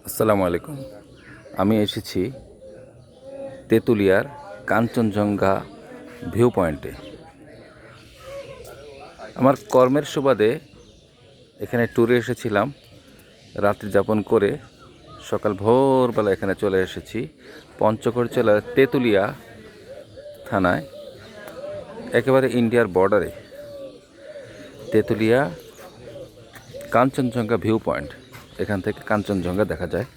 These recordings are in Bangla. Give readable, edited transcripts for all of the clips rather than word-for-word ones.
আসসালামু আলাইকুম। আমি এসেছি তেঁতুলিয়ার কাঞ্চনজঙ্ঘা ভিউ পয়েন্টে। আমার কর্মের সুবাদে এখানে ট্যুরে এসেছিলাম। রাত্রি যাপন করে সকাল ভোরবেলা এখানে চলে এসেছি। পঞ্চগড় জেলার তেঁতুলিয়া থানায়, একেবারে ইন্ডিয়ার বর্ডারে তেঁতুলিয়া কাঞ্চনজঙ্ঘা ভিউ পয়েন্ট। এখান থেকে কাঞ্চনজঙ্ঘা দেখা যায়।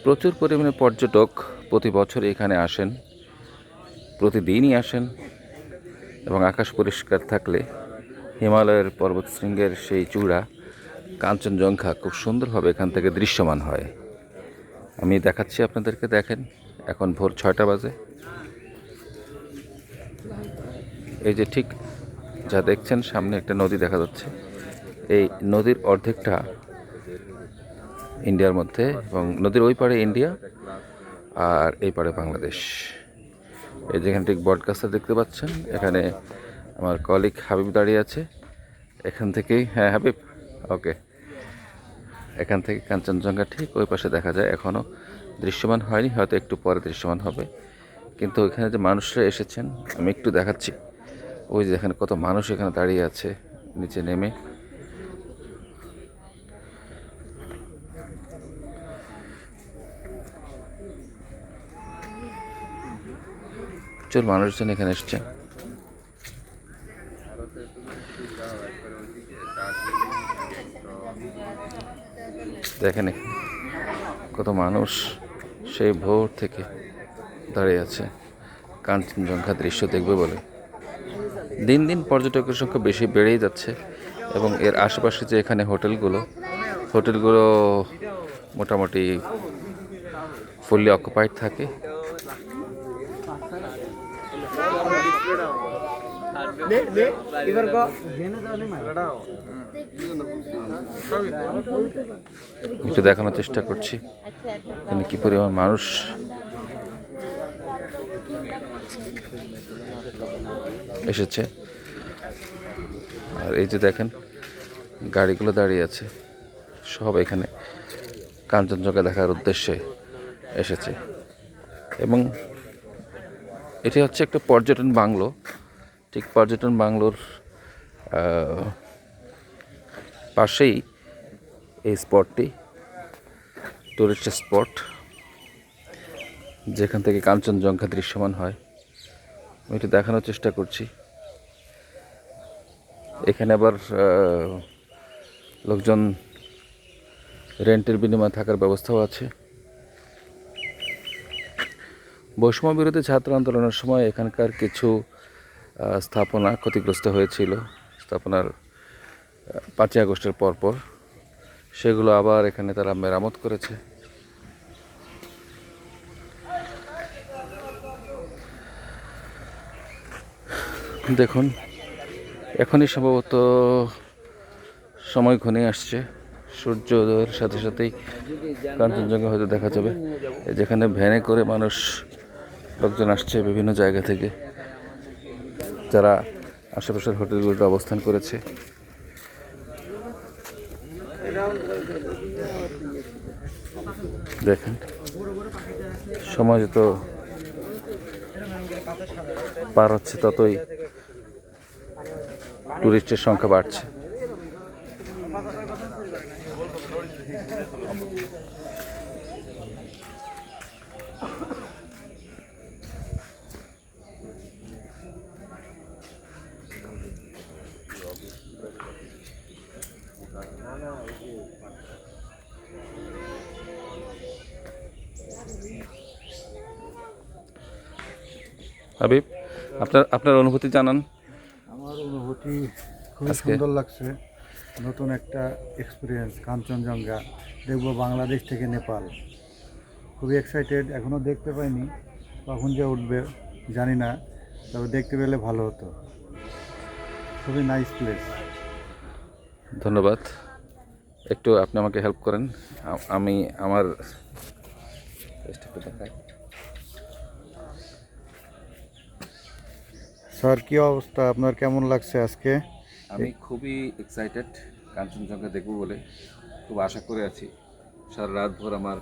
প্রচুর পরিমাণে পর্যটক প্রতি বছর এখানে আসেন, প্রতিদিনই আসেন, এবং আকাশ পরিষ্কার থাকলে হিমালয়ের পর্বতশৃঙ্গের সেই চূড়া কাঞ্চনজঙ্ঘা খুব সুন্দরভাবে এখান থেকে দৃশ্যমান হয়। আমি দেখাচ্ছি আপনাদেরকে, দেখেন এখন ভোর 6টা বাজে। এই যে ঠিক যা দেখছেন সামনে একটা নদী দেখা যাচ্ছে। এই নদীর অর্ধেকটা ইন্ডিয়ার মধ্যে, এবং নদীর ওই পারে ইন্ডিয়া আর এই পারে বাংলাদেশ। এই যেখানে ঠিক বটগাছটা দেখতে পাচ্ছেন, এখানে আমার কলিগ হাবিব দাঁড়িয়ে আছে। এখান থেকেই, হ্যাঁ হাবিব, ওকে, এখান থেকে কাঞ্চনজঙ্ঘা ঠিক ওই পাশে দেখা যায়। এখনও দৃশ্যমান হয়নি, হয়তো একটু পরে দৃশ্যমান হবে। কিন্তু ওইখানে যে মানুষরা এসেছেন আমি একটু দেখাচ্ছি। ওই যে এখানে কত মানুষ এখানে দাঁড়িয়ে আছে নিচে নেমে। প্রচুর মানুষজন এখানে এসছে। দেখেন কত মানুষ সেই ভোর থেকে দাঁড়িয়ে আছে কাঞ্চনজঙ্ঘা দৃশ্য দেখবে বলে। দিন দিন পর্যটকের সংখ্যা বেশি বেড়েই যাচ্ছে, এবং এর আশেপাশে যে এখানে হোটেলগুলো মোটামুটি ফুললি অকুপাইড থাকে। একটু দেখানোর চেষ্টা করছি এখানে কি পরিমাণ মানুষ এসেছে। আর এই যে দেখেন গাড়িগুলো দাঁড়িয়ে আছে, সব এখানে কাঞ্চনজঙ্ঘা দেখার উদ্দেশ্যে এসেছে। এবং এটি হচ্ছে একটা পর্যটন বাংলো। ঠিক পর্যটন বাংলোর পাশেই এই স্পটটি, টুরিস্ট স্পট, যেখান থেকে কাঞ্চনজঙ্ঘা দৃশ্যমান হয়। আমি একটু দেখানোর চেষ্টা করছি। এখানে আবার লোকজন রেন্টের বিনিময়ে থাকার ব্যবস্থাও আছে। বৈষম্য বিরোধী ছাত্র আন্দোলনের সময় এখানকার কিছু স্থাপনা ক্ষতিগ্রস্ত হয়েছিল। স্থাপনার 5ই আগস্টের পরপর সেগুলো আবার এখানে তারা মেরামত করেছে। দেখুন এখনই সম্ভবত সময় ঘনিয়ে আসছে, সূর্যোদয়ের সাথে সাথেই কাঞ্চনজঙ্ঘা হয়তো দেখা যাবে। যেখানে ভ্যানে করে লোকজন আসছে বিভিন্ন জায়গা থেকে, যারা আশেপাশের হোটেলগুলোতে অবস্থান করেছে। দেখেন সময় যত পার হচ্ছে ততই টুরিস্টের সংখ্যা বাড়ছে। হাবিব, আপনার অনুভূতি জানান। আমার অনুভূতি খুবই সুন্দর লাগছে। নতুন একটা এক্সপিরিয়েন্স, কাঞ্চনজঙ্ঘা দেখবো বাংলাদেশ থেকে নেপাল। খুবই এক্সাইটেড, এখনও দেখতে পাইনি, কখন যে উঠবে জানি না, তবে দেখতে পেলে ভালো হতো। খুবই নাইস প্লেস। ধন্যবাদ। একটু আপনি আমাকে হেল্প করেন, আমি আমার দেখাই। স্যার কী অবস্থা, আপনার কেমন লাগছে আজকে? আমি খুবই এক্সাইটেড কাঞ্চনজঙ্ঘা দেখব বলে, খুব আশা করে আছি। সারা রাত ভোর আমার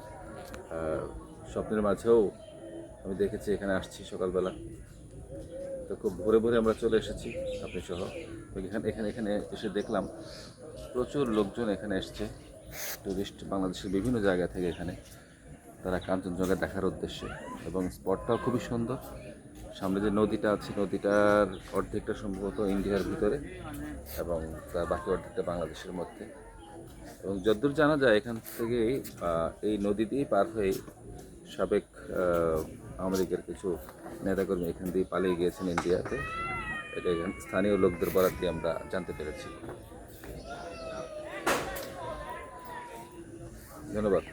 স্বপ্নের মাঝেও আমি দেখেছি এখানে আসছি সকালবেলা। তো খুব ভোরে ভোরে আমরা চলে এসেছি আপনি সহ। তো এখানে এখানে এখানে এসে দেখলাম প্রচুর লোকজন এখানে এসছে, টুরিস্ট বাংলাদেশের বিভিন্ন জায়গা থেকে এখানে তারা কাঞ্চনজঙ্ঘা দেখার উদ্দেশ্যে। এবং স্পটটাও খুবই সুন্দর। সামনে যে নদীটা আছে, নদীটার অর্ধেকটা সম্ভবত ইন্ডিয়ার ভিতরে এবং তার বাকি অর্ধেকটা বাংলাদেশের মধ্যে। এবং যতদূর জানা যায় এখান থেকে এই নদী দিয়ে পার হয়ে সাবেক আওয়ামী লীগের কিছু নেতাকর্মী এখান দিয়ে পালিয়ে গিয়েছেন ইন্ডিয়াতে। এটা এখান স্থানীয় লোকদের বরাত দিয়ে আমরা জানতে পেরেছি। ধন্যবাদ।